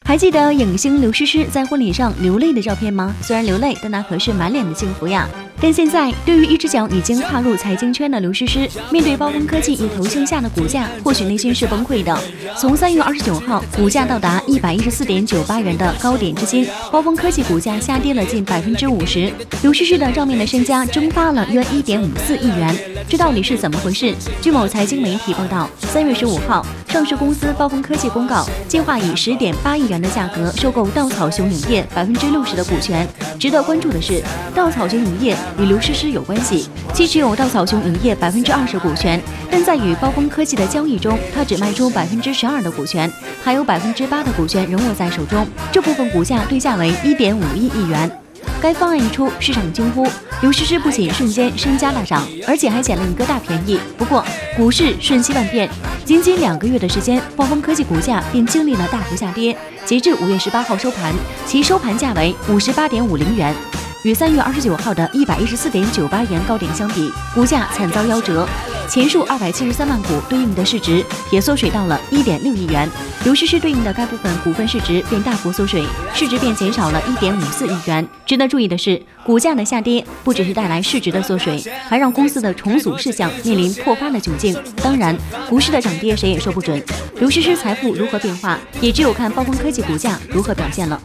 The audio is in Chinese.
还记得影星刘诗诗在婚礼上流泪的照片吗？虽然流泪，但那可是满脸的幸福呀。但现在，对于一只脚已经踏入财经圈的刘诗诗，面对包风科技一头向下的股价，或许内心是崩溃的。从3月29号股价到达114.98元的高点至今，包风科技股价下跌了近50%，刘诗诗的账面的身家蒸发了约1.54亿元。这到底是怎么回事？据某财经媒体报道，3月15号，上市公司包风科技公告，计划以10.8亿元的价格收购稻草熊影业60%的股权。值得关注的是，稻草熊影业与刘诗诗有关系，其持有稻草熊影业20%股权，但在与包风科技的交易中，他只卖出12%的股权，还有8%的股权仍握在手中。这部分股价对价为1.51亿元。该方案一出，市场惊呼，刘诗诗不仅瞬间身家大涨，而且还捡了一个大便宜。不过，股市瞬息万变，仅2个月的时间，包风科技股价便经历了大幅下跌。截至5月18号收盘，其收盘价为58.50元。与3月29号的114.98元高点相比，股价惨遭夭折，前述273万股对应的市值也缩水到了1.6亿元，刘诗诗对应的该部分股份市值便大幅缩水，市值便减少了1.54亿元。值得注意的是，股价的下跌不只是带来市值的缩水，还让公司的重组事项面临破发的窘境。当然，股市的涨跌谁也说不准，刘诗诗财富如何变化，也只有看包风科技股价如何表现了。